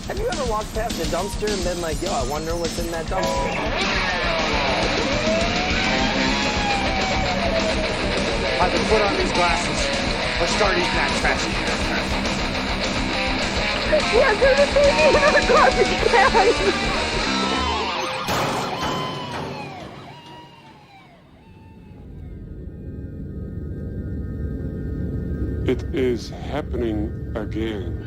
Have you ever walked past a dumpster and been like, yo, I wonder what's in that dumpster? Either put on these glasses or start eating that trash. Yeah, there's a baby in our garbage can. It is happening again.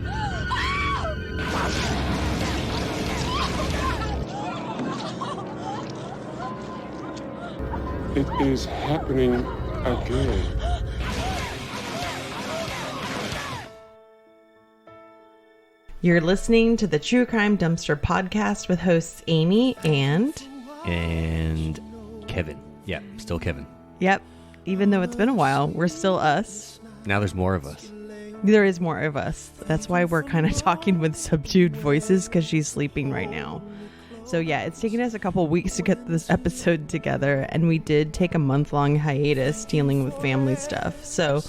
It is happening again. You're listening to the True Crime Dumpster podcast with hosts Amy and Kevin. Yeah, still Kevin. Yep. Even though it's been a while, we're still us. Now there's more of us. There is more of us. That's why we're kind of talking with subdued voices, because she's sleeping right now. So yeah, it's taken us a couple weeks to get this episode together, and we did take a month-long hiatus dealing with family stuff. So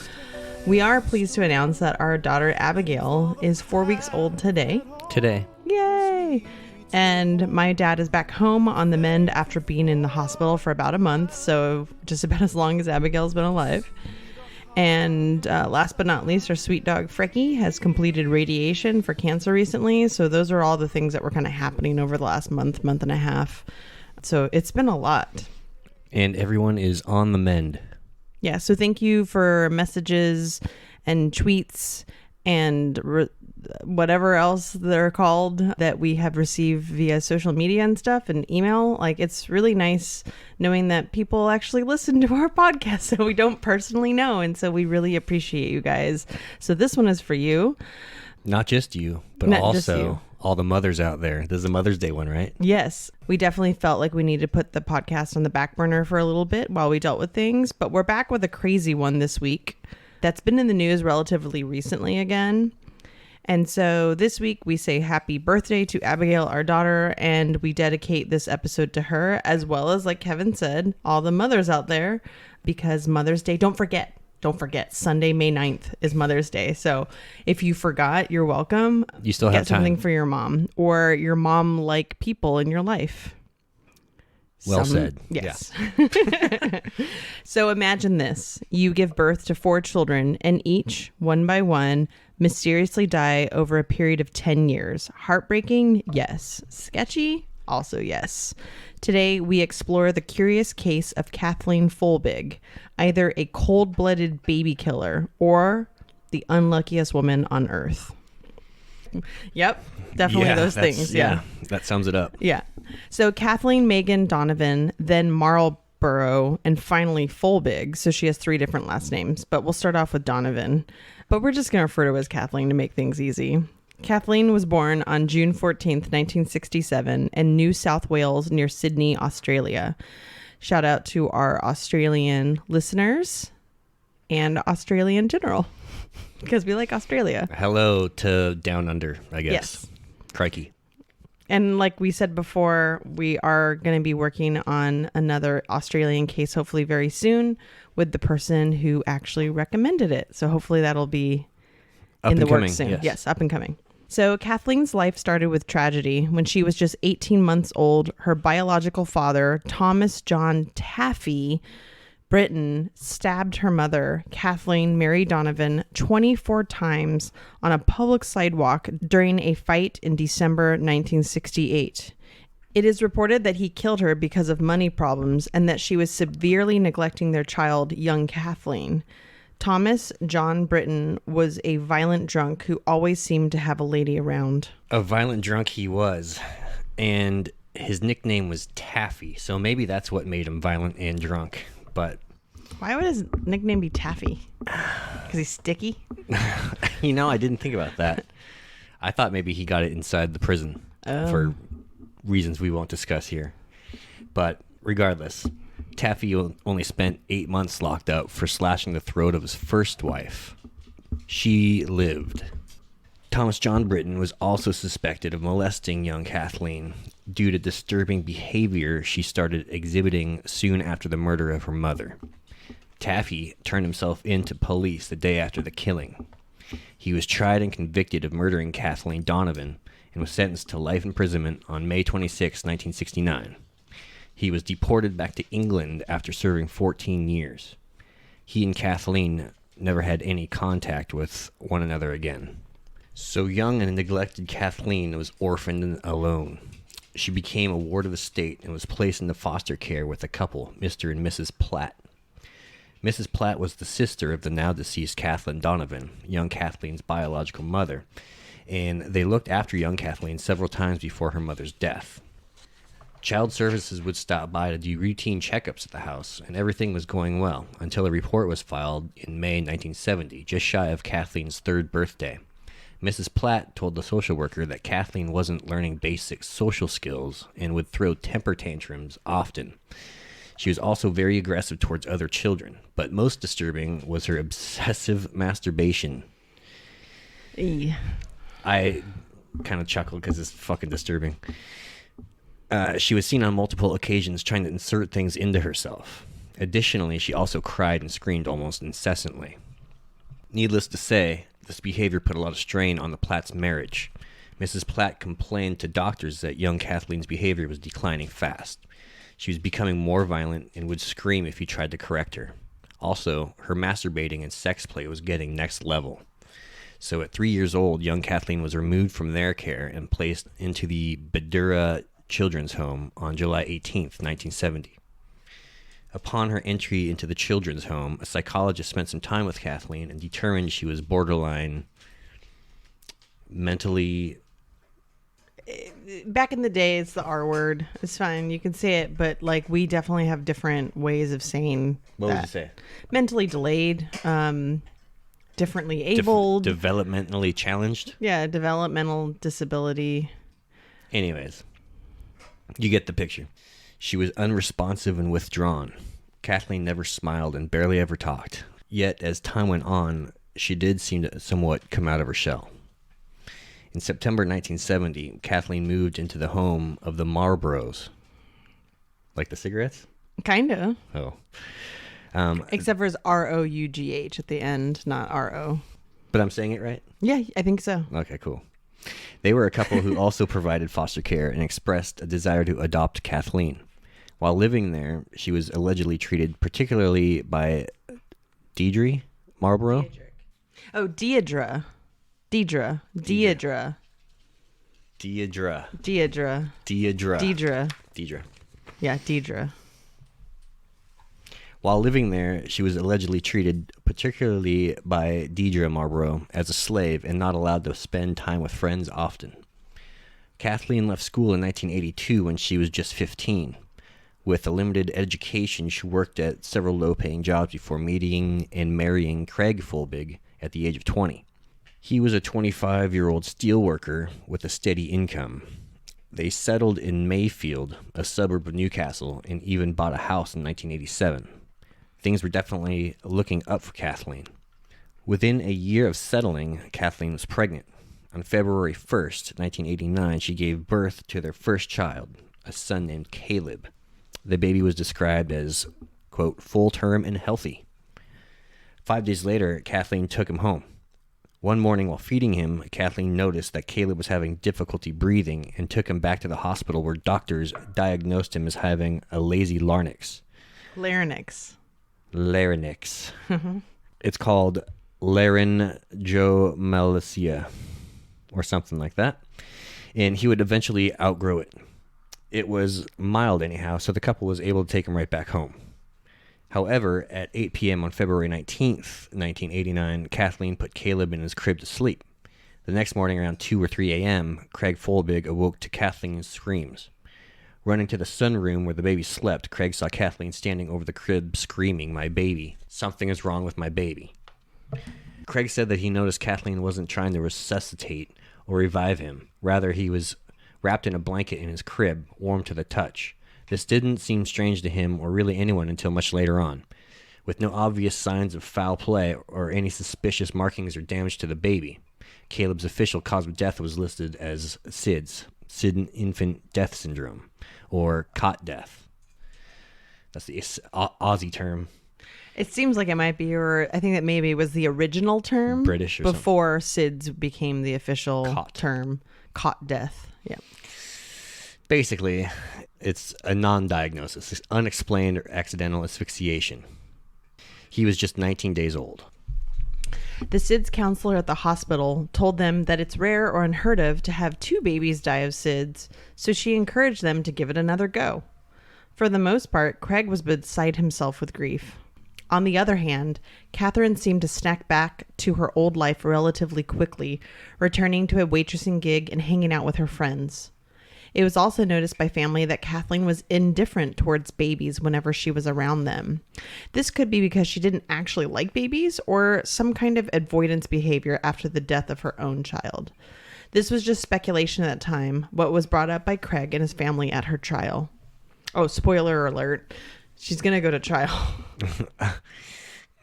we are pleased to announce that our daughter Abigail is 4 weeks old today. Yay! And my dad is back home on the mend after being in the hospital for about a month, so just about as long as Abigail's been alive. And last but not least, our sweet dog Freki has completed radiation for cancer recently. So those are all the things that were kind of happening over the last month and a half. So it's been a lot. And everyone is on the mend. Yeah. So thank you for messages and tweets and whatever else they're called that we have received via social media and stuff and email. Like, it's really nice knowing that people actually listen to our podcast that we don't personally know. And so we really appreciate you guys. So this one is for you. Not just you, but Not also all the mothers out there. This is a Mother's Day one, right? Yes. We definitely felt like we needed to put the podcast on the back burner for a little bit while we dealt with things. But we're back with a crazy one this week that's been in the news relatively recently again. And so this week we say happy birthday to Abigail, our daughter, and we dedicate this episode to her, as well as, like Kevin said, all the mothers out there, because Mother's Day, don't forget, Sunday, May 9th is Mother's Day. So if you forgot, you're welcome. You still have Get something time for your mom or your mom-like people in your life. Well said. Yes. Yeah. So imagine this. You give birth to 4 children, and each, one by one, mysteriously die over a period of 10 years. Heartbreaking? Yes. Sketchy? Also yes. Today, we explore the curious case of Kathleen Folbigg, either a cold-blooded baby killer or the unluckiest woman on Earth. Yep, definitely those things. Yeah, that sums it up. Yeah. So Kathleen Megan Donovan, then Marlborough, and finally Folbigg. So she has 3 different last names, but we'll start off with Donovan. But we're just going to refer to her as Kathleen to make things easy. Kathleen was born on June 14th, 1967 in New South Wales near Sydney, Australia. Shout out to our Australian listeners and Australia in general, because we like Australia. Hello to Down Under, I guess. Yes. Crikey. And like we said before, we are going to be working on another Australian case, hopefully very soon, with the person who actually recommended it. So hopefully that'll be in the works soon. Yes, up and coming. So Kathleen's life started with tragedy. When she was just 18 months old, her biological father, Thomas John Taffy Britton, stabbed her mother, Kathleen Mary Donovan, 24 times on a public sidewalk during a fight in December 1968. It is reported that he killed her because of money problems and that she was severely neglecting their child, young Kathleen. Thomas John Britton was a violent drunk who always seemed to have a lady around. A violent drunk he was, and his nickname was Taffy, so maybe that's what made him violent and drunk. But why would his nickname be Taffy? Because he's sticky? You know, I didn't think about that. I thought maybe he got it inside the prison for reasons we won't discuss here. But regardless, Taffy only spent 8 months locked up for slashing the throat of his first wife. She lived. Thomas John Britton was also suspected of molesting young Kathleen due to disturbing behavior she started exhibiting soon after the murder of her mother. Taffy turned himself in to police the day after the killing. He was tried and convicted of murdering Kathleen Donovan and was sentenced to life imprisonment on May 26, 1969. He was deported back to England after serving 14 years. He and Kathleen never had any contact with one another again. So young and neglected Kathleen was orphaned and alone. She became a ward of the state and was placed into foster care with a couple, Mr. and Mrs. Platt. Mrs. Platt was the sister of the now-deceased Kathleen Donovan, young Kathleen's biological mother, and they looked after young Kathleen several times before her mother's death. Child Services would stop by to do routine checkups at the house, and everything was going well until a report was filed in May 1970, just shy of Kathleen's 3rd birthday. Mrs. Platt told the social worker that Kathleen wasn't learning basic social skills and would throw temper tantrums often. She was also very aggressive towards other children, but most disturbing was her obsessive masturbation. I kind of chuckled because it's fucking disturbing. She was seen on multiple occasions trying to insert things into herself. Additionally, she also cried and screamed almost incessantly. Needless to say, this behavior put a lot of strain on the Platt's marriage. Mrs. Platt complained to doctors that young Kathleen's behavior was declining fast. She was becoming more violent and would scream if he tried to correct her. Also, her masturbating and sex play was getting next level. So at 3 years old, young Kathleen was removed from their care and placed into the Bedura Children's Home on July 18th, 1970. Upon her entry into the children's home, a psychologist spent some time with Kathleen and determined she was borderline mentally... Back in the day, it's the R word. It's fine. You can say it, but like we definitely have different ways of saying What that. would you say? Mentally delayed, differently abled. Developmentally challenged? Yeah, developmental disability. Anyways, you get the picture. She was unresponsive and withdrawn. Kathleen never smiled and barely ever talked. Yet, as time went on, she did seem to somewhat come out of her shell. In September 1970, Kathleen moved into the home of the Marlboros. Like the cigarettes? Kinda. Oh. Except for it's ROUGH at the end, not RO. But I'm saying it right? Yeah, I think so. Okay, cool. They were a couple who also provided foster care and expressed a desire to adopt Kathleen. While living there, she was allegedly treated particularly by Deidre Marlborough. Oh, Deidre. Deidre. Yeah, Deidre. While living there, she was allegedly treated particularly by Deidre Marlborough as a slave and not allowed to spend time with friends often. Kathleen left school in 1982 when she was just 15. With a limited education, she worked at several low-paying jobs before meeting and marrying Craig Folbigg at the age of 20. He was a 25-year-old steelworker with a steady income. They settled in Mayfield, a suburb of Newcastle, and even bought a house in 1987. Things were definitely looking up for Kathleen. Within a year of settling, Kathleen was pregnant. On February 1st, 1989, she gave birth to their first child, a son named Caleb. The baby was described as, quote, full term and healthy. 5 days later, Kathleen took him home. One morning while feeding him, Kathleen noticed that Caleb was having difficulty breathing and took him back to the hospital where doctors diagnosed him as having a lazy larynx. Larynx. It's called laryngomalacia or something like that. And he would eventually outgrow it. It was mild anyhow, so the couple was able to take him right back home. However, at 8 p.m. on February 19th, 1989, Kathleen put Caleb in his crib to sleep. The next morning around 2 or 3 a.m., Craig Folbigg awoke to Kathleen's screams. Running to the sunroom where the baby slept, Craig saw Kathleen standing over the crib screaming, "My baby. Something is wrong with my baby." Craig said that he noticed Kathleen wasn't trying to resuscitate or revive him. Rather, he was wrapped in a blanket in his crib, warm to the touch. This didn't seem strange to him or really anyone until much later on. With no obvious signs of foul play or any suspicious markings or damage to the baby, Caleb's official cause of death was listed as SIDS, Sudden Infant Death Syndrome, or cot death. That's the Aussie term. It seems like it might be, or I think that maybe it was the original term. British or before SIDS became the official term. cot death. Yeah. Basically, it's a non-diagnosis. It's unexplained or accidental asphyxiation. He was just 19 days old. The SIDS counselor at the hospital told them that it's rare or unheard of to have 2 babies die of SIDS, so she encouraged them to give it another go. For the most part, Craig was beside himself with grief. On the other hand, Catherine seemed to snack back to her old life relatively quickly, returning to a waitressing gig and hanging out with her friends. It was also noticed by family that Kathleen was indifferent towards babies whenever she was around them. This could be because she didn't actually like babies or some kind of avoidance behavior after the death of her own child. This was just speculation at that time, what was brought up by Craig and his family at her trial. Oh, spoiler alert. She's going to go to trial.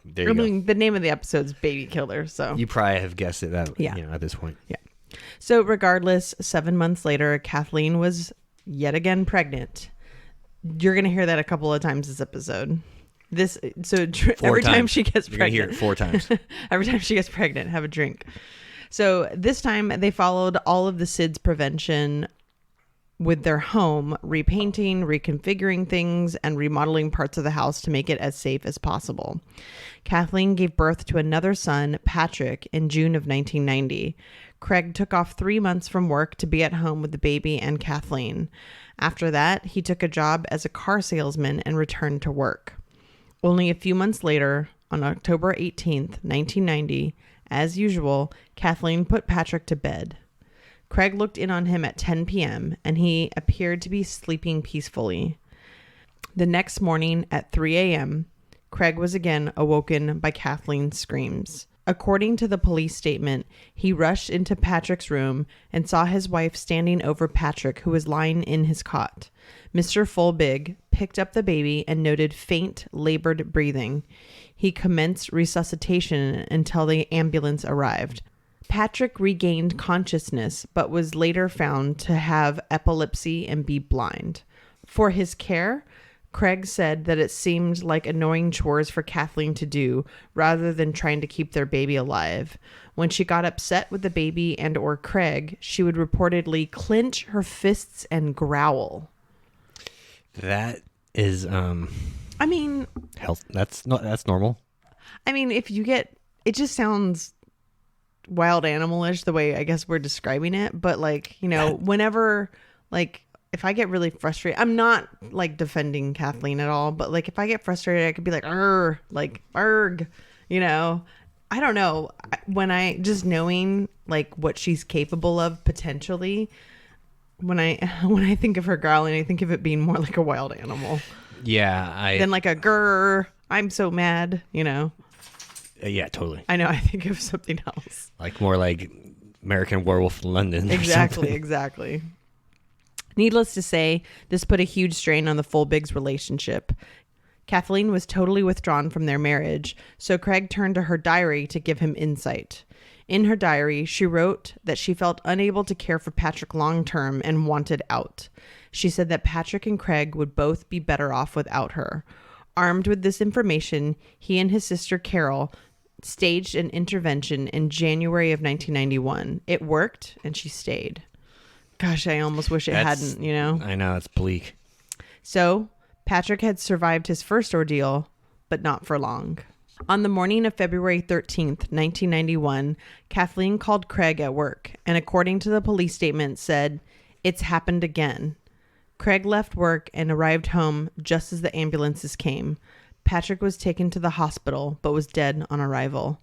There you go. The name of the episode's Baby Killer, so. You probably have guessed it at this point. Yeah. So regardless, 7 months later, Kathleen was yet again pregnant. You're going to hear that a couple of times this episode. Every time she gets pregnant. You're going to hear it 4 times. Every time she gets pregnant, have a drink. So this time they followed all of the SIDS prevention with their home, repainting, reconfiguring things, and remodeling parts of the house to make it as safe as possible. Kathleen gave birth to another son, Patrick, in June of 1990. Craig took off 3 months from work to be at home with the baby and Kathleen. After that, he took a job as a car salesman and returned to work. Only a few months later, on October 18th, 1990, as usual, Kathleen put Patrick to bed. Craig looked in on him at 10 p.m. and he appeared to be sleeping peacefully. The next morning at 3 a.m., Craig was again awoken by Kathleen's screams. According to the police statement, he rushed into Patrick's room and saw his wife standing over Patrick, who was lying in his cot. Mr. Folbigg picked up the baby and noted faint, labored breathing. He commenced resuscitation until the ambulance arrived. Patrick regained consciousness, but was later found to have epilepsy and be blind. For his care, Craig said that it seemed like annoying chores for Kathleen to do rather than trying to keep their baby alive. When she got upset with the baby and or Craig, she would reportedly clench her fists and growl. That is I mean, health. That's normal. I mean, it just sounds wild animalish the way I guess we're describing it, but whenever if I get really frustrated, I'm not defending Kathleen at all, but if I get frustrated, I could be arg, I don't know, when I just knowing what she's capable of potentially, when I think of her growling, I think of it being more like a wild animal. Yeah, than a grrr, I'm so mad, Yeah, totally. I know. I think of something else. More like American Werewolf in London. Exactly. Needless to say, this put a huge strain on the Folbiggs' relationship. Kathleen was totally withdrawn from their marriage, so Craig turned to her diary to give him insight. In her diary, she wrote that she felt unable to care for Patrick long term and wanted out. She said that Patrick and Craig would both be better off without her. Armed with this information, he and his sister Carol staged an intervention in January of 1991. It worked, and she stayed. Gosh, I almost wish it hadn't, I know, it's bleak. So, Patrick had survived his first ordeal, but not for long. On the morning of February 13th, 1991, Kathleen called Craig at work, and according to the police statement said, "It's happened again." Craig left work and arrived home just as the ambulances came. Patrick was taken to the hospital, but was dead on arrival.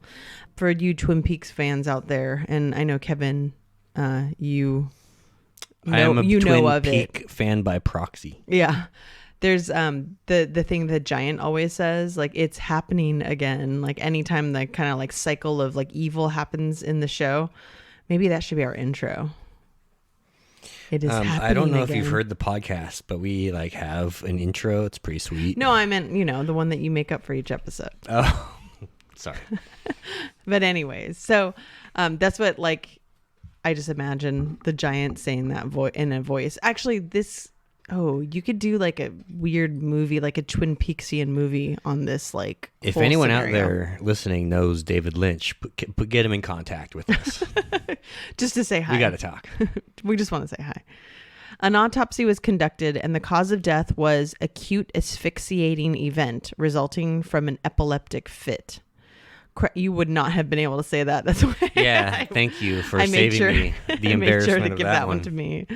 For you Twin Peaks fans out there, and I know Kevin, you I am a Twin Peak Peak fan by proxy. Yeah. There's the thing that Giant always says, it's happening again. Anytime the kind of cycle of evil happens in the show, maybe that should be our intro. It is happening I don't know again. if you've heard the podcast, but we have an intro. It's pretty sweet. No, I meant, the one that you make up for each episode. Oh, sorry. But anyways, so that's what I just imagine the Giant saying that in a voice. Actually, this Oh, you could do like a weird movie, like a Twin Peaksian movie on this. Like, If whole anyone scenario. out there listening knows David Lynch, get him in contact with us. Just to say hi. We got to talk. We just want to say hi. An autopsy was conducted, and the cause of death was acute asphyxiating event resulting from an epileptic fit. You would not have been able to say that. That's why. Yeah, thank you for I made saving sure, me the I made embarrassment sure to of give that one to me.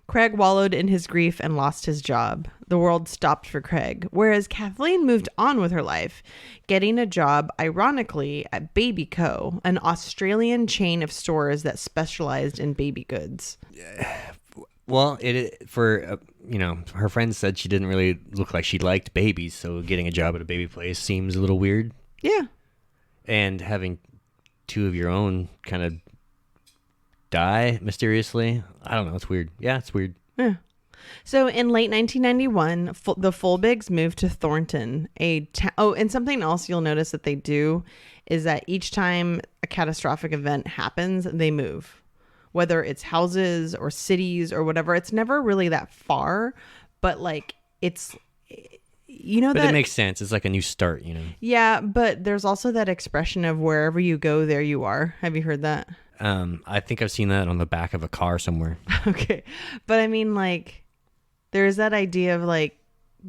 Craig wallowed in his grief and lost his job. The world stopped for Craig, whereas Kathleen moved on with her life, getting a job, ironically, at Baby Co., an Australian chain of stores that specialized in baby goods. Well, her friend said she didn't really look like she liked babies, so getting a job at a baby place seems a little weird. Yeah. And having two of your own kind of die mysteriously, I don't know, it's weird. Yeah, it's weird. Yeah. So in late 1991, the Folbiggs moved to Thornton. And something else you'll notice that they do is that each time a catastrophic event happens, they move. Whether it's houses or cities or whatever, it's never really that far, but like it's, but it makes sense. It's like a new start, Yeah, but there's also that expression of wherever you go, there you are. Have you heard that? I think I've seen that on the back of a car somewhere. Okay. But I mean, like, there's that idea of like,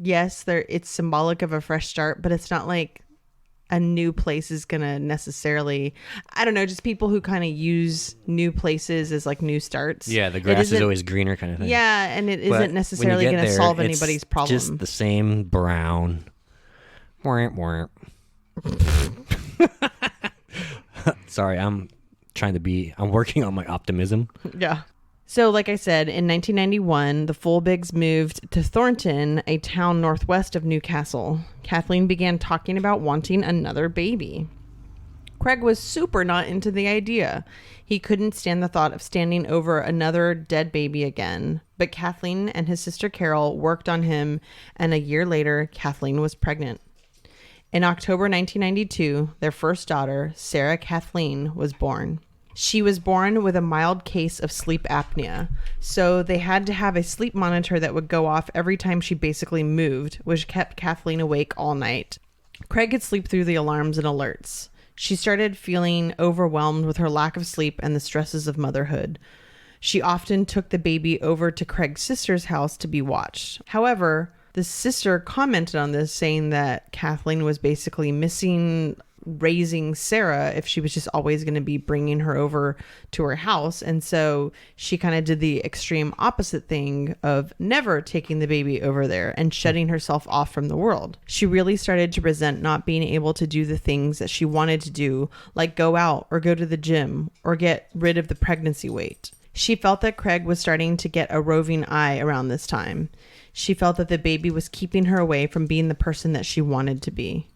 yes, it's symbolic of a fresh start, but it's not like a new place is gonna necessarily, I don't know, just people who kind of use new places as like new starts. Yeah, the grass is always greener kind of thing. Yeah, and it But isn't necessarily when you going get to there, solve it's anybody's problem. Just the same brown. Warp. Sorry, I'm working on my optimism. Yeah. So like I said, in 1991, the Folbiggs moved to Thornton, a town northwest of Newcastle. Kathleen began talking about wanting another baby. Craig was super not into the idea. He couldn't stand the thought of standing over another dead baby again. But Kathleen and his sister Carol worked on him, and a year later, Kathleen was pregnant. In October 1992, their first daughter, Sarah Kathleen, was born. She was born with a mild case of sleep apnea, so they had to have a sleep monitor that would go off every time she basically moved, which kept Kathleen awake all night. Craig could sleep through the alarms and alerts. She started feeling overwhelmed with her lack of sleep and the stresses of motherhood. She often took the baby over to Craig's sister's house to be watched. However, the sister commented on this, saying that Kathleen was basically missing raising Sarah if she was just always going to be bringing her over to her house. And so she kind of did the extreme opposite thing of never taking the baby over there and shutting herself off from the world. She really started to resent not being able to do the things that she wanted to do, like go out or go to the gym or get rid of the pregnancy weight. She felt that Craig was starting to get a roving eye around this time. She felt that the baby was keeping her away from being the person that she wanted to be.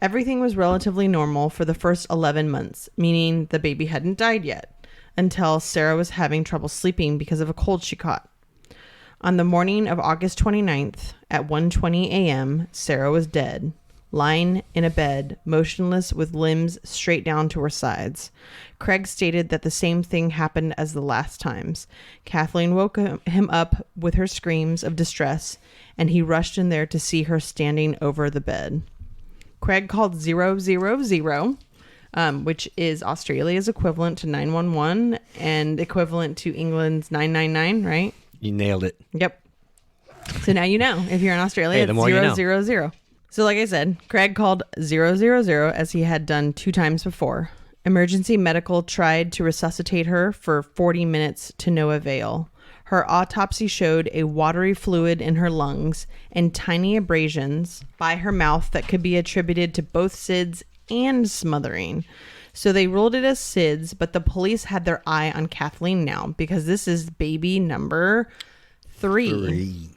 Everything was relatively normal for the first 11 months, meaning the baby hadn't died yet, until Sarah was having trouble sleeping because of a cold she caught. On the morning of August 29th at 1:20 a.m., Sarah was dead, lying in a bed, motionless with limbs straight down to her sides. Craig stated that the same thing happened as the last times. Kathleen woke him up with her screams of distress, and he rushed in there to see her standing over the bed. Craig called 000, which is Australia's equivalent to 911 and equivalent to England's 999, right? You nailed it. Yep. So now you know. If you're in Australia, the it's more you know. 000. So like I said, Craig called 000 as he had done 2 times before. Emergency medical tried to resuscitate her for 40 minutes to no avail. Her autopsy showed a watery fluid in her lungs and tiny abrasions by her mouth that could be attributed to both SIDS and smothering. So they ruled it as SIDS, but the police had their eye on Kathleen now because this is baby number 3.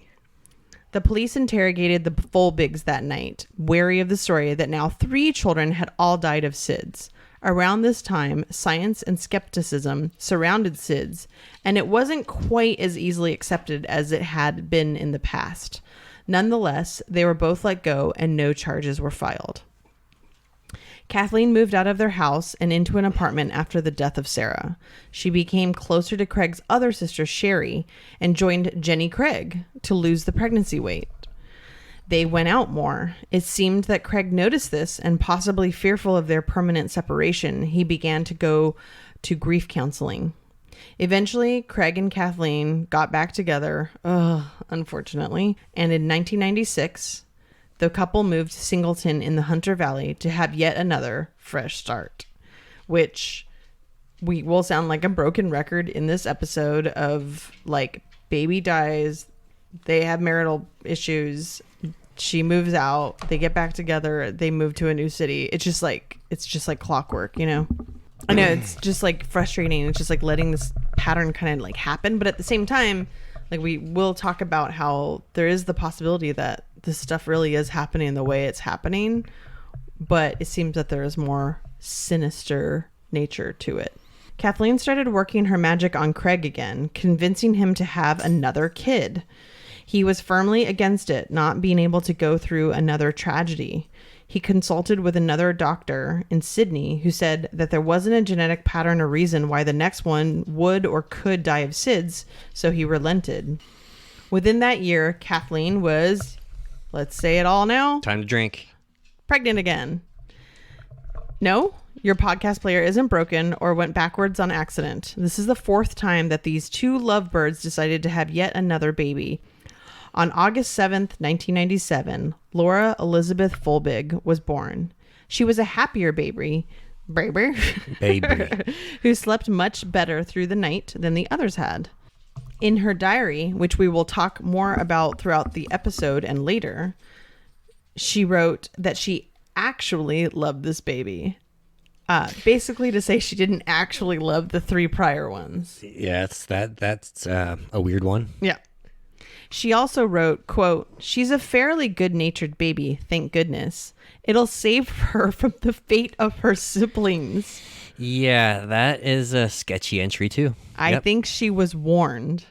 The police interrogated the Folbiggs that night, wary of the story that now 3 children had all died of SIDS. Around this time, science and skepticism surrounded SIDS, and it wasn't quite as easily accepted as it had been in the past. Nonetheless, they were both let go and no charges were filed. Kathleen moved out of their house and into an apartment after the death of Sarah. She became closer to Craig's other sister, Sherry, and joined Jenny Craig to lose the pregnancy weight. They went out more. It seemed that Craig noticed this, and possibly fearful of their permanent separation, he began to go to grief counseling. Eventually, Craig and Kathleen got back together, unfortunately, and in 1996, the couple moved to Singleton in the Hunter Valley to have yet another fresh start, which we will sound like a broken record in this episode of, like, baby dies, they have marital issues, she moves out, they get back together, they move to a new city. It's just like clockwork, you know? I know it's just like frustrating. It's just like letting this pattern kind of like happen. But at the same time, like we will talk about how there is the possibility that this stuff really is happening the way it's happening. But it seems that there is more sinister nature to it. Kathleen started working her magic on Craig again, convincing him to have another kid. He was firmly against it, not being able to go through another tragedy. He consulted with another doctor in Sydney who said that there wasn't a genetic pattern or reason why the next one would or could die of SIDS, so he relented. Within that year, Kathleen was, let's say it all now, Time to drink. pregnant again. No, your podcast player isn't broken or went backwards on accident. This is the fourth time that these two lovebirds decided to have yet another baby. On August 7th, 1997, Laura Elizabeth Folbigg was born. She was a happier baby who slept much better through the night than the others had. In her diary, which we will talk more about throughout the episode and later, she wrote that she actually loved this baby. Basically to say she didn't actually love the three prior ones. Yeah, that's a weird one. Yeah. She also wrote, quote, "She's a fairly good-natured baby, thank goodness. It'll save her from the fate of her siblings." Yeah, that is a sketchy entry too. I think she was warned.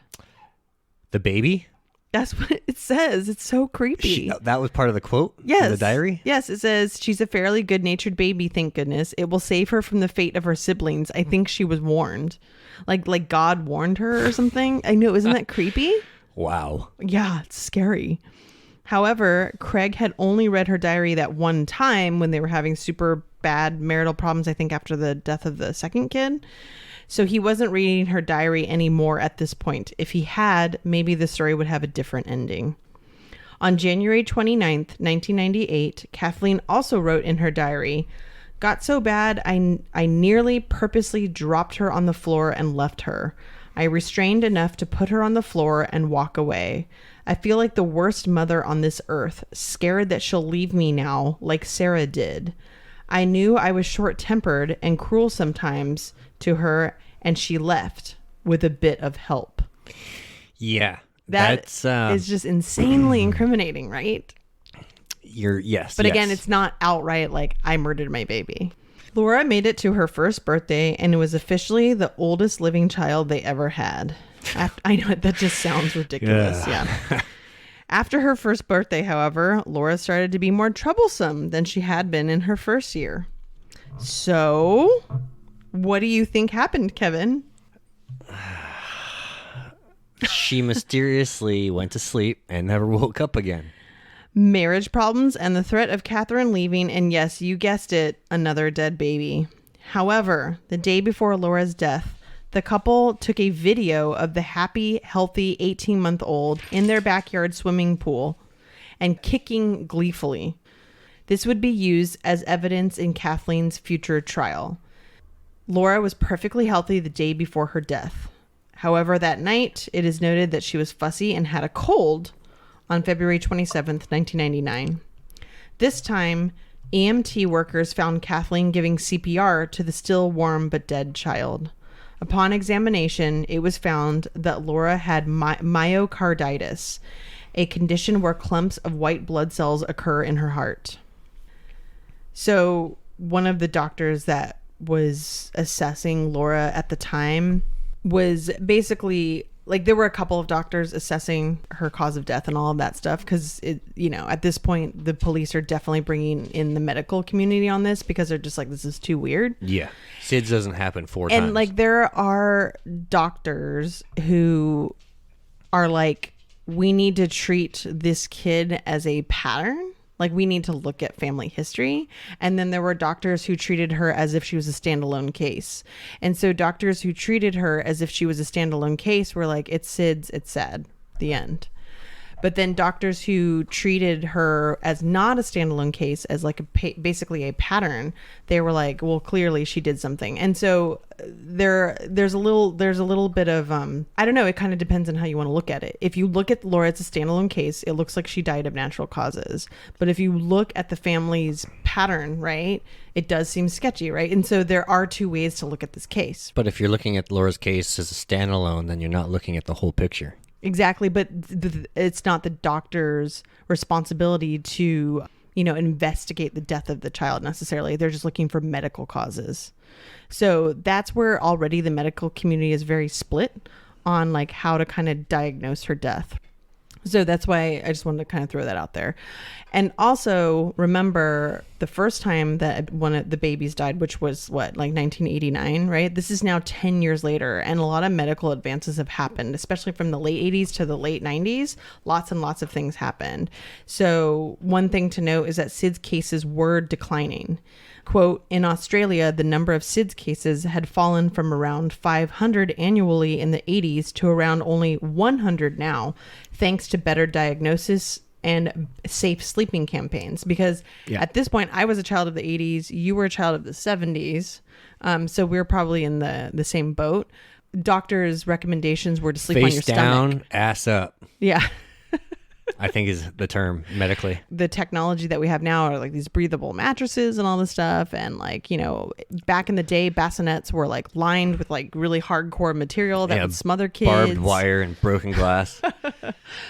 The baby? That's what it says. It's so creepy. That was part of the quote? Yes. In the diary? Yes, it says, "She's a fairly good-natured baby, thank goodness. It will save her from the fate of her siblings." I think she was warned. Like God warned her or something. I know, isn't that creepy? Wow. Yeah, it's scary. However, Craig had only read her diary that one time when they were having super bad marital problems, I think after the death of the second kid. So he wasn't reading her diary anymore at this point. If he had, maybe the story would have a different ending. On January 29th, 1998, Kathleen also wrote in her diary, "Got so bad, I nearly purposely dropped her on the floor and left her. I restrained enough to put her on the floor and walk away. I feel like the worst mother on this earth, scared that she'll leave me now, like Sarah did. I knew I was short-tempered and cruel sometimes to her, and she left with a bit of help." Yeah. That's is just insanely incriminating, right? Yes. But again, it's not outright like, I murdered my baby. Laura made it to her first birthday and was officially the oldest living child they ever had. I know that just sounds ridiculous. Yeah. After her first birthday, however, Laura started to be more troublesome than she had been in her first year. So, what do you think happened, Kevin? She mysteriously went to sleep and never woke up again. Marriage problems and the threat of Catherine leaving, and yes, you guessed it, another dead baby. However, the day before Laura's death, the couple took a video of the happy, healthy 18-month-old in their backyard swimming pool and kicking gleefully. This would be used as evidence in Kathleen's future trial. Laura was perfectly healthy the day before her death. However, that night, it is noted that she was fussy and had a cold on February 27th, 1999. This time, EMT workers found Kathleen giving CPR to the still warm but dead child. Upon examination, it was found that Laura had myocarditis, a condition where clumps of white blood cells occur in her heart. So, one of the doctors that was assessing Laura at the time was basically like there were a couple of doctors assessing her cause of death and all of that stuff because at this point the police are definitely bringing in the medical community on this because they're just like, this is too weird. Yeah, SIDS doesn't happen 4 times. And like there are doctors who are like, we need to treat this kid as a pattern. Like, we need to look at family history. And then there were doctors who treated her as if she was a standalone case. And so doctors who treated her as if she was a standalone case were like, it's SIDS, it's sad, the end. But then doctors who treated her as not a standalone case, as like basically a pattern, they were like, well, clearly she did something. And so there's a little bit of I don't know, it kind of depends on how you want to look at it. If you look at Laura as a standalone case, it looks like she died of natural causes. But if you look at the family's pattern, right, it does seem sketchy, right? And so there are 2 ways to look at this case. But if you're looking at Laura's case as a standalone, then you're not looking at the whole picture. Exactly, but it's not the doctor's responsibility to, investigate the death of the child necessarily. They're just looking for medical causes. So that's where already the medical community is very split on like how to kind of diagnose her death. So that's why I just wanted to kind of throw that out there. And also remember the first time that one of the babies died, which was like 1989, right? This is now 10 years later. And a lot of medical advances have happened, especially from the late 80s to the late 90s. Lots and lots of things happened. So one thing to note is that SIDS cases were declining. Quote, in Australia, the number of SIDS cases had fallen from around 500 annually in the 80s to around only 100 now, thanks to better diagnosis and safe sleeping campaigns. Because at this point, I was a child of the 80s, you were a child of the 70s, so we were probably in the same boat. Doctors' recommendations were to sleep on your stomach. Face down, ass up. Yeah. I think is the term medically. The technology that we have now are like these breathable mattresses and all this stuff. And like, back in the day, bassinets were like lined with like really hardcore material that would smother kids. Barbed wire and broken glass.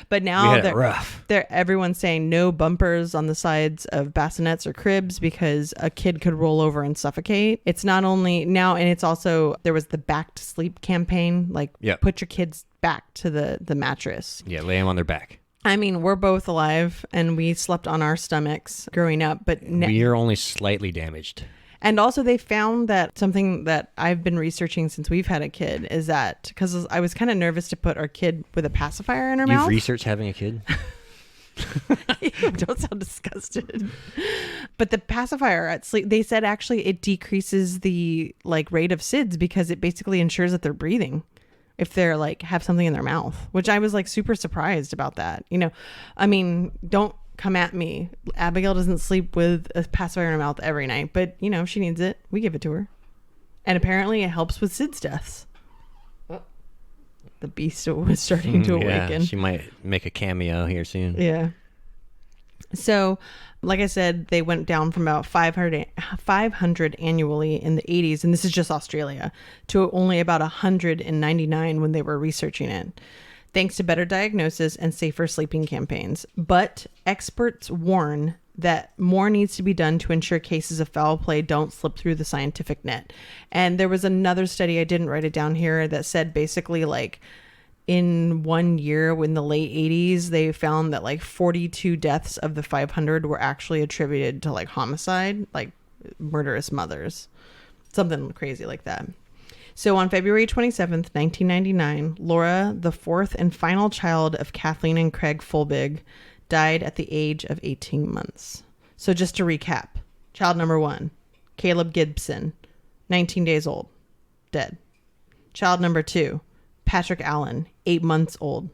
But now rough. Everyone's saying no bumpers on the sides of bassinets or cribs because a kid could roll over and suffocate. It's not only now, and it's also, there was the back to sleep campaign, like put your kids back to the mattress. Yeah, lay them on their back. I mean, we're both alive and we slept on our stomachs growing up, but we're only slightly damaged. And also they found that something that I've been researching since we've had a kid is that, because I was kind of nervous to put our kid with a pacifier in her mouth. You've researched having a kid? Don't sound disgusted. But the pacifier at sleep, they said actually it decreases the like rate of SIDS because it basically ensures that they're breathing if they're like have something in their mouth, which I was like super surprised about that. I mean, don't come at me. Abigail doesn't sleep with a pacifier in her mouth every night, but if she needs it, we give it to her. And apparently it helps with SIDS deaths. The beast was starting to awaken. She might make a cameo here soon. Yeah. So, like I said, they went down from about 500 annually in the 80s, and this is just Australia, to only about 199 when they were researching it, thanks to better diagnosis and safer sleeping campaigns. But experts warn that more needs to be done to ensure cases of foul play don't slip through the scientific net. And there was another study, I didn't write it down here, that said basically like in 1 year in the late 80s, they found that like 42 deaths of the 500 were actually attributed to like homicide, like murderous mothers, something crazy like that. So on February 27th, 1999, Laura, the fourth and final child of Kathleen and Craig Folbigg, died at the age of 18 months. So just to recap, child number 1, Caleb Gibson, 19 days old, dead. Child number 2, Patrick Allen, 8 months old,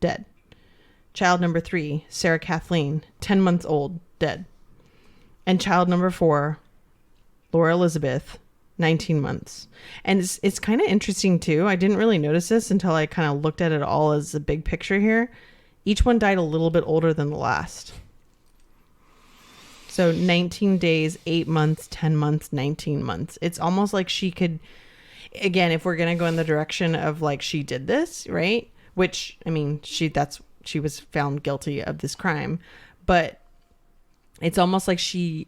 dead. Child number 3, Sarah Kathleen, 10 months old, dead. And child number 4, Laura Elizabeth, 19 months. And it's kind of interesting too. I didn't really notice this until I kind of looked at it all as a big picture here. Each one died a little bit older than the last. So 19 days, 8 months, 10 months, 19 months. It's almost like she could, again, if we're going to go in the direction of like she did this, right? Which, I mean, she was found guilty of this crime. But it's almost like she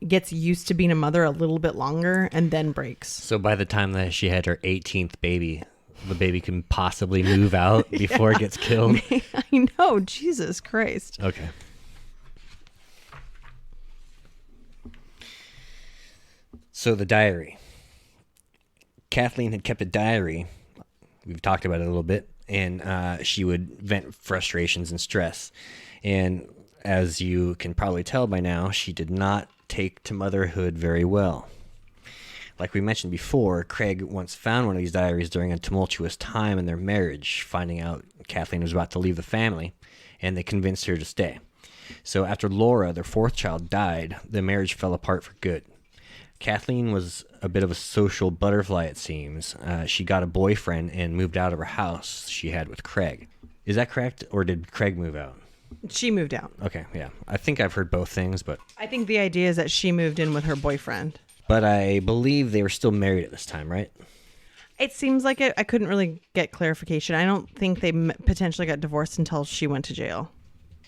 gets used to being a mother a little bit longer and then breaks. So by the time that she had her 18th baby, the baby can possibly move out before it gets killed. I know, Jesus Christ. Okay. So the diary. Kathleen had kept a diary. We've talked about it a little bit. And she would vent frustrations and stress. And as you can probably tell by now, she did not take to motherhood very well. Like we mentioned before, Craig once found one of these diaries during a tumultuous time in their marriage, finding out Kathleen was about to leave the family, and they convinced her to stay. So after Laura, their fourth child, died, the marriage fell apart for good. Kathleen was a bit of a social butterfly, it seems. She got a boyfriend and moved out of her house she had with Craig. Is that correct, or did Craig move out? She moved out. Okay, yeah. I think I've heard both things, but... I think the idea is that she moved in with her boyfriend. But I believe they were still married at this time, right? It seems like it. I couldn't really get clarification. I don't think they potentially got divorced until she went to jail.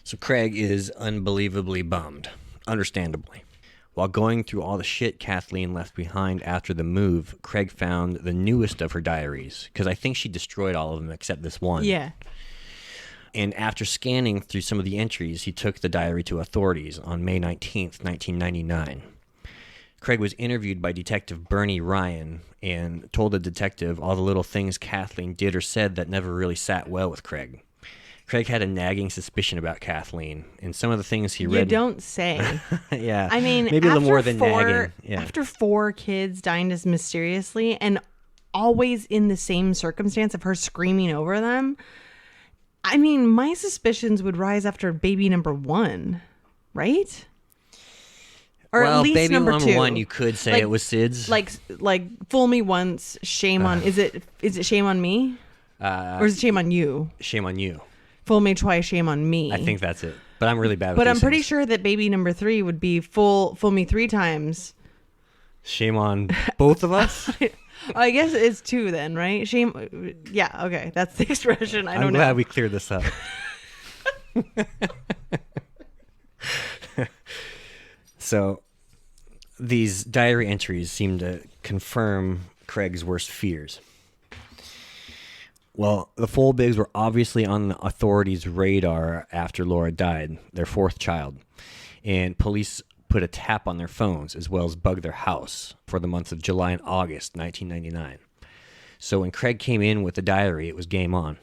So Craig is unbelievably bummed, understandably. While going through all the shit Kathleen left behind after the move, Craig found the newest of her diaries, because I think she destroyed all of them except this one. Yeah. And after scanning through some of the entries, he took the diary to authorities on May 19th, 1999. Craig was interviewed by Detective Bernie Ryan and told the detective all the little things Kathleen did or said that never really sat well with Craig. Craig had a nagging suspicion about Kathleen, and some of the things he read... You don't say. Yeah. I mean, maybe a little more than nagging. Yeah. After 4 kids dying as mysteriously and always in the same circumstance of her screaming over them, I mean, my suspicions would rise after baby number 1, right? Or well, at least baby number 2. 1, you could say it was Sid's. Like fool me once, shame on... Is it shame on me? Or is it shame on you? Shame on you. Fool me twice, shame on me. I think that's it. But I'm really bad with But these I'm pretty things. sure that baby number 3 would be fool me 3 times. Shame on both of us? I guess it's 2 then, right? Shame. Yeah, okay. That's the expression. I'm glad we cleared this up. So, these diary entries seem to confirm Craig's worst fears. Well, the Folbiggs were obviously on the authorities' radar after Laura died, their 4th child, and police put a tap on their phones as well as bugged their house for the months of July and August 1999. So when Craig came in with the diary, it was game on.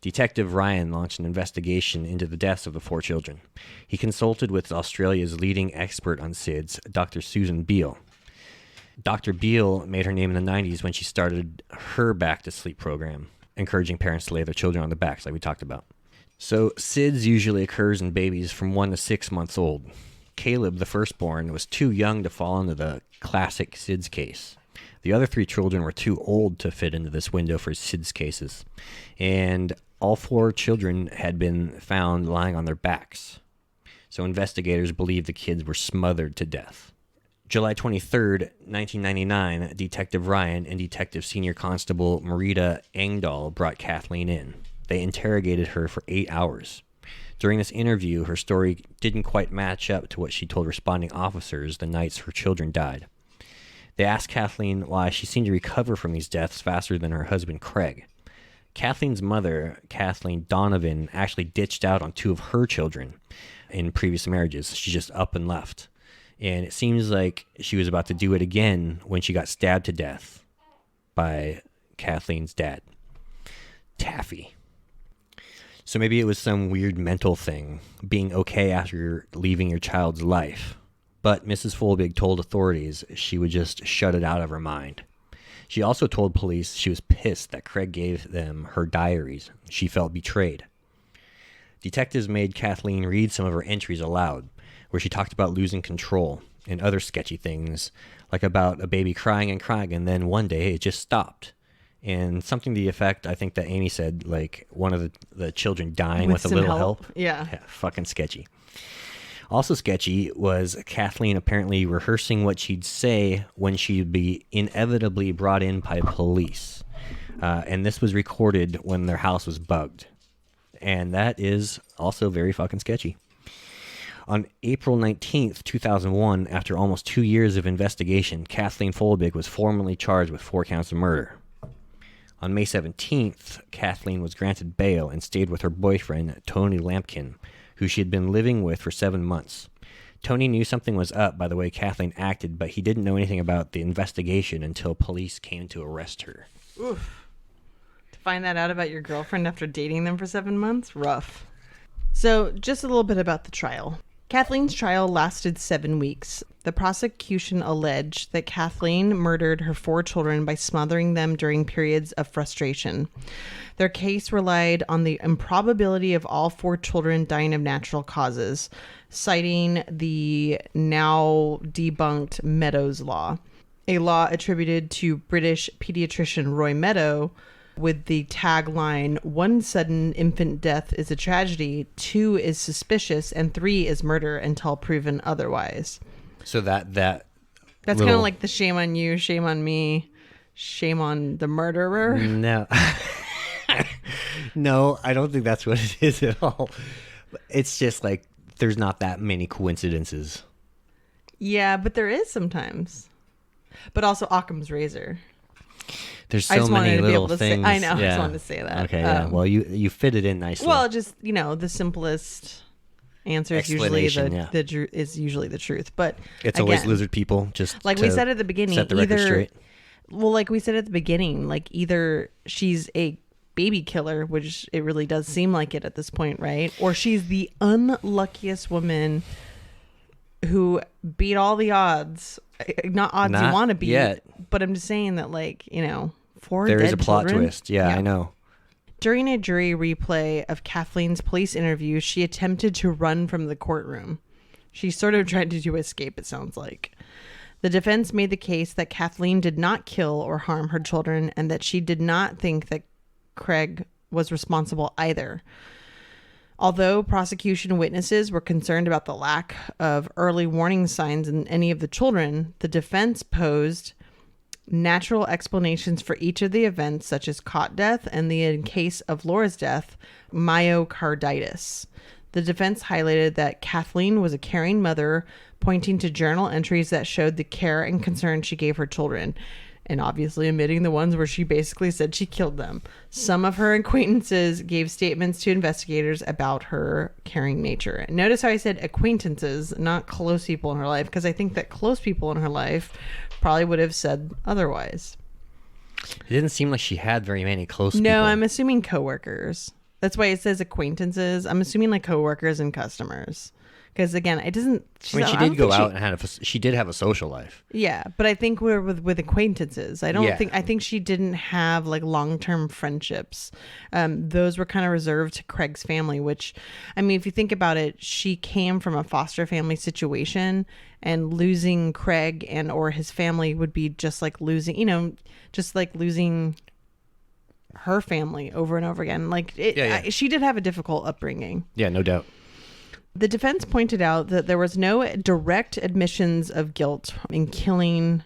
Detective Ryan launched an investigation into the deaths of the 4 children. He consulted with Australia's leading expert on SIDS, Dr. Susan Beale. Dr. Beale made her name in the 90s when she started her Back to Sleep program, encouraging parents to lay their children on their backs, like we talked about. So SIDS usually occurs in babies from 1 to 6 months old. Caleb, the firstborn, was too young to fall into the classic SIDS case. The other 3 children were too old to fit into this window for SIDS cases. And all 4 children had been found lying on their backs. So investigators believe the kids were smothered to death. July 23rd, 1999, Detective Ryan and Detective Senior Constable Marita Engdahl brought Kathleen in. They interrogated her for 8 hours. During this interview, her story didn't quite match up to what she told responding officers the nights her children died. They asked Kathleen why she seemed to recover from these deaths faster than her husband, Craig. Kathleen's mother, Kathleen Donovan, actually ditched out on 2 of her children in previous marriages. She just up and left. And it seems like she was about to do it again when she got stabbed to death by Kathleen's dad, Taffy. So maybe it was some weird mental thing, being okay after leaving your child's life. But Mrs. Folbigg told authorities she would just shut it out of her mind. She also told police she was pissed that Craig gave them her diaries. She felt betrayed. Detectives made Kathleen read some of her entries aloud, where she talked about losing control and other sketchy things, like about a baby crying and then one day it just stopped. And something to the effect, I think that Amy said, like one of the children dying with a some little help. Yeah. Fucking sketchy. Also sketchy was Kathleen apparently rehearsing what she'd say when she'd be inevitably brought in by police. And this was recorded when their house was bugged. And that is also very fucking sketchy. On April 19th, 2001, after almost 2 years of investigation, Kathleen Folbigg was formally charged with 4 counts of murder. On May 17th, Kathleen was granted bail and stayed with her boyfriend, Tony Lampkin, who she had been living with for 7 months. Tony knew something was up by the way Kathleen acted, but he didn't know anything about the investigation until police came to arrest her. Oof. To find that out about your girlfriend after dating them for 7 months? Rough. So, just a little bit about the trial. Kathleen's trial lasted 7 weeks. The prosecution alleged that Kathleen murdered her 4 children by smothering them during periods of frustration. Their case relied on the improbability of all 4 children dying of natural causes, citing the now debunked Meadows Law, a law attributed to British pediatrician Roy Meadow with the tagline, 1 sudden infant death is a tragedy, 2 is suspicious, and 3 is murder until proven otherwise. So that's kind of like the shame on you, shame on me, shame on the murderer. No. No, I don't think that's what it is at all. It's just like there's not that many coincidences. Yeah, but there is sometimes. But also Occam's razor. There's so many little things. I know. Yeah. I just wanted to say that. Okay. Yeah. Well, you fit it in nicely. Well, just the simplest answer is usually the truth. But it's always lizard people. Just like we said at the beginning, set the record straight. Well, like we said at the beginning, like either she's a baby killer, which it really does seem like it at this point, right? Or she's the unluckiest woman who beat all the odds. Not odds you want to beat, yet. But I'm just saying that, like, 4 there dead is a plot children. twist. Yeah, I know. During a jury replay of Kathleen's police interview, she attempted to run from the courtroom. She sort of tried to escape, it sounds like. The defense made the case that Kathleen did not kill or harm her children and that she did not think that Craig was responsible either. Although prosecution witnesses were concerned about the lack of early warning signs in any of the children, the defense posed natural explanations for each of the events, such as cot death and in case of Laura's death, myocarditis. The defense highlighted that Kathleen was a caring mother, pointing to journal entries that showed the care and concern she gave her children, and obviously omitting the ones where she basically said she killed them. Some of her acquaintances gave statements to investigators about her caring nature. Notice how I said acquaintances, not close people in her life, because I think that close people in her life probably would have said otherwise. It didn't seem like she had very many close people. No, I'm assuming coworkers. That's why it says acquaintances. I'm assuming like coworkers and customers. Because again, it doesn't. She did go out and she did have a social life. Yeah, but I think we're with acquaintances. I think she didn't have like long-term friendships. Those were kind of reserved to Craig's family. Which, I mean, if you think about it, she came from a foster family situation, and losing Craig and or his family would be just like losing, losing her family over and over again. Like she did have a difficult upbringing. Yeah, no doubt. The defense pointed out that there was no direct admissions of guilt in killing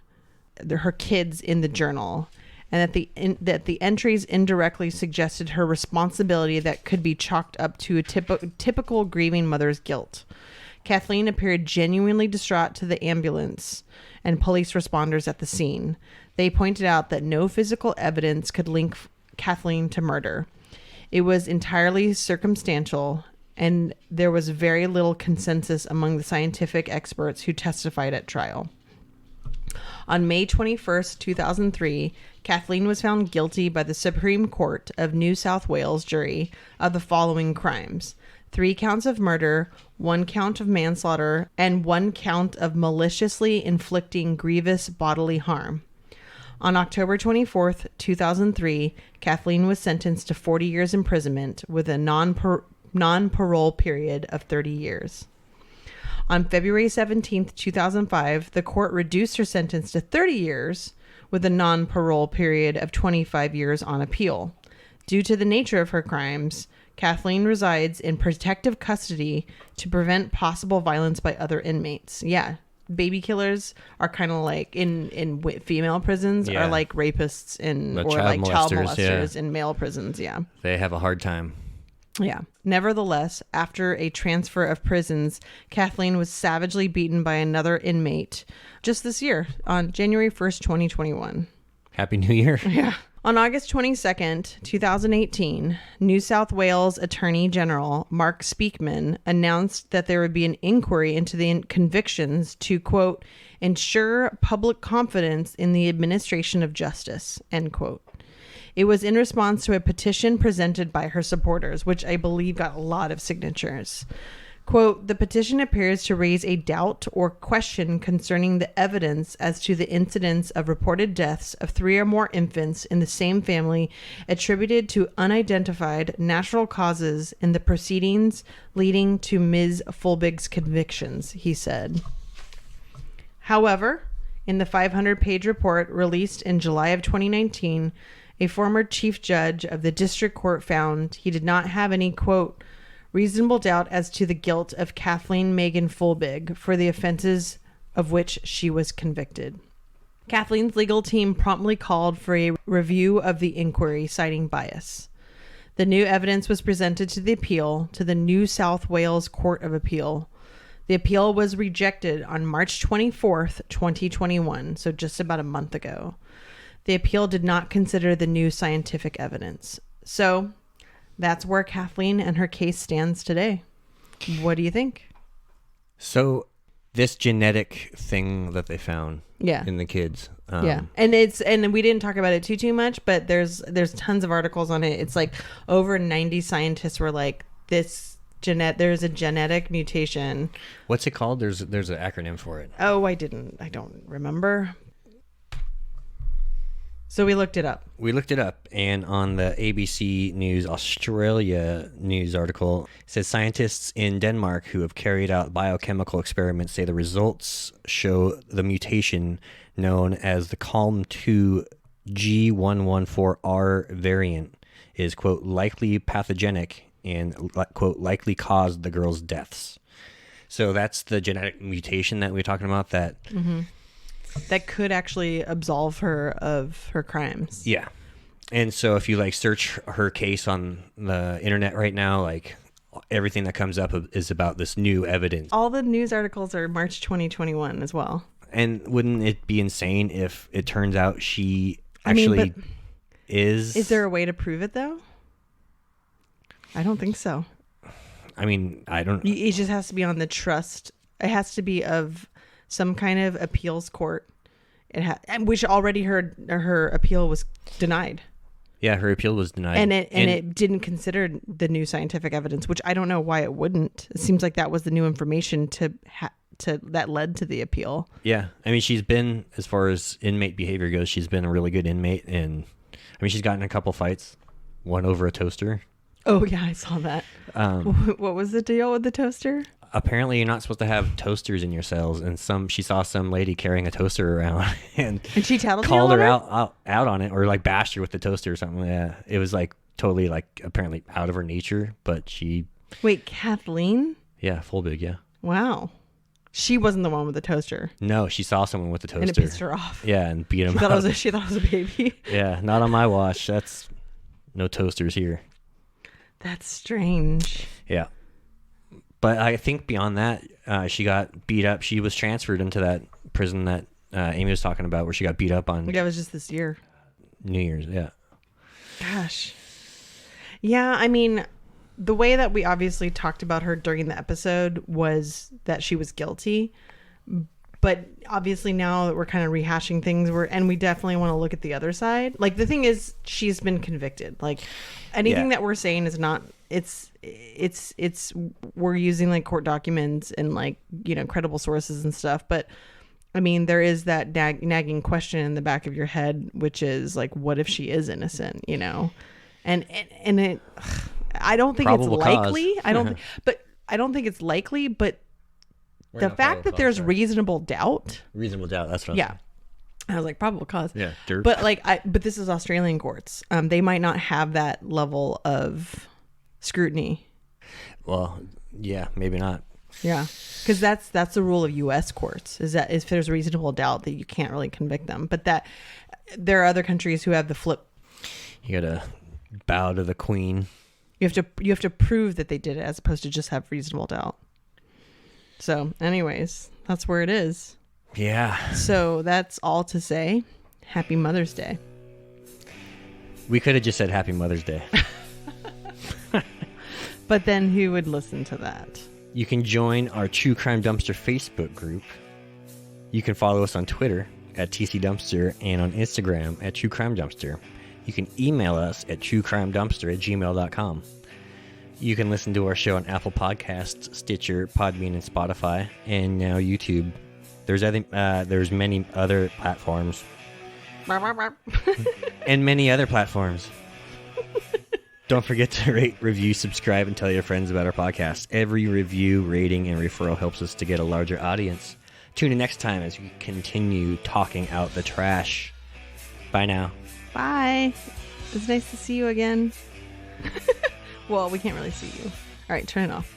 her kids in the journal, and that the entries indirectly suggested her responsibility that could be chalked up to a typical grieving mother's guilt. Kathleen appeared genuinely distraught to the ambulance and police responders at the scene. They pointed out that no physical evidence could link Kathleen to murder. It was entirely circumstantial, and there was very little consensus among the scientific experts who testified at trial. On May 21st, 2003, Kathleen was found guilty by the Supreme Court of New South Wales jury of the following crimes: 3 counts of murder, 1 count of manslaughter, and 1 count of maliciously inflicting grievous bodily harm. On October 24th, 2003, Kathleen was sentenced to 40 years imprisonment with a non-parole period of 30 years. On February 17th, 2005, the court reduced her sentence to 30 years with a non-parole period of 25 years on appeal. Due to the nature of her crimes, Kathleen resides in protective custody to prevent possible violence by other inmates. Yeah, baby killers are kind of like in female prisons are like rapists child molesters in male prisons. Yeah, they have a hard time. Yeah. Nevertheless, after a transfer of prisons, Kathleen was savagely beaten by another inmate just this year on January 1st, 2021. Happy New Year. Yeah. On August 22nd, 2018, New South Wales Attorney General Mark Speakman announced that there would be an inquiry into the convictions to, quote, ensure public confidence in the administration of justice, end quote. It was in response to a petition presented by her supporters, which I believe got a lot of signatures. Quote, the petition appears to raise a doubt or question concerning the evidence as to the incidence of reported deaths of 3 or more infants in the same family attributed to unidentified natural causes in the proceedings leading to Ms. Folbigg's convictions, he said. However, in the 500-page report released in July of 2019, a former chief judge of the district court found he did not have any, quote, reasonable doubt as to the guilt of Kathleen Megan Folbigg for the offenses of which she was convicted. Kathleen's legal team promptly called for a review of the inquiry, citing bias. The new evidence was presented to the appeal to the New South Wales Court of Appeal. The appeal was rejected on March 24th, 2021, so just about a month ago. The appeal did not consider the new scientific evidence. So that's where Kathleen and her case stands today. What do you think? So this genetic thing that they found in the kids. And we didn't talk about it too much, but there's tons of articles on it. It's like over 90 scientists were like, there's a genetic mutation. What's it called? There's an acronym for it. Oh, I don't remember. So we looked it up. And on the ABC News Australia news article, it says scientists in Denmark who have carried out biochemical experiments say the results show the mutation known as the CALM2 G114R variant is, quote, likely pathogenic and, quote, likely caused the girls' deaths. So that's the genetic mutation that we're talking about that... Mm-hmm. That could actually absolve her of her crimes. Yeah. And so if you like search her case on the internet right now, like everything that comes up is about this new evidence. All the news articles are March 2021 as well. And wouldn't it be insane if it turns out she actually is? Is there a way to prove it though? I don't think so. I mean, I don't. It just has to be on the trust. It has to be of some kind of appeals court, which already her appeal was denied. Yeah, her appeal was denied, and it didn't consider the new scientific evidence, which I don't know why it wouldn't. It seems like that was the new information that led to the appeal. Yeah, I mean, she's been, as far as inmate behavior goes, she's been a really good inmate, and I mean, she's gotten a couple fights, one over a toaster. Oh yeah, I saw that. What was the deal with the toaster? Apparently you're not supposed to have toasters in your cells, and she saw some lady carrying a toaster around and she called her out on it, or like bashed her with the toaster or something. Yeah, it was like totally like apparently out of her nature, but she... Wait, Kathleen? Yeah, Folbigg, yeah. Wow. She wasn't the one with the toaster. No, she saw someone with the toaster. And it pissed her off. Yeah, and beat him up. She thought it was a baby. Yeah, not on my watch. That's no toasters here. That's strange. Yeah. But I think beyond that, she got beat up. She was transferred into that prison that Amy was talking about, where she got beat up on. Yeah, it was just this year. New Year's, yeah. Gosh. Yeah, I mean, the way that we obviously talked about her during the episode was that she was guilty. But obviously now that we're kind of rehashing things, and we definitely want to look at the other side. Like, the thing is, she's been convicted. Like, anything that we're saying is not... It's we're using like court documents and like, you know, credible sources and stuff, but I mean, there is that nagging question in the back of your head, which is like, what if she is innocent, you know? And it, I don't think probable it's likely. I don't think it's likely, but the fact that there's reasonable doubt, that's what I was like, probable cause. Yeah, dirt. But like, but this is Australian courts. They might not have that level of scrutiny. Well, yeah, maybe not. Yeah, because that's the rule of U.S. courts, is that if there's reasonable doubt that you can't really convict them. But that there are other countries who have the flip. You gotta bow to the queen. You have to prove that they did it, as opposed to just have reasonable doubt. So, anyways, that's where it is. Yeah. So that's all to say. Happy Mother's Day. We could have just said Happy Mother's Day. But then who would listen to that? You can join our True Crime Dumpster Facebook group. You can follow us on Twitter at TC Dumpster and on Instagram at True Crime Dumpster. You can email us at truecrimedumpster@gmail.com. You can listen to our show on Apple Podcasts, Stitcher, Podbean, and Spotify, and now YouTube. There's many other platforms. And many other platforms. Don't forget to rate, review, subscribe, and tell your friends about our podcast. Every review, rating, and referral helps us to get a larger audience. Tune in next time as we continue talking out the trash. Bye now. Bye. It's nice to see you again. Well, we can't really see you. All right, turn it off.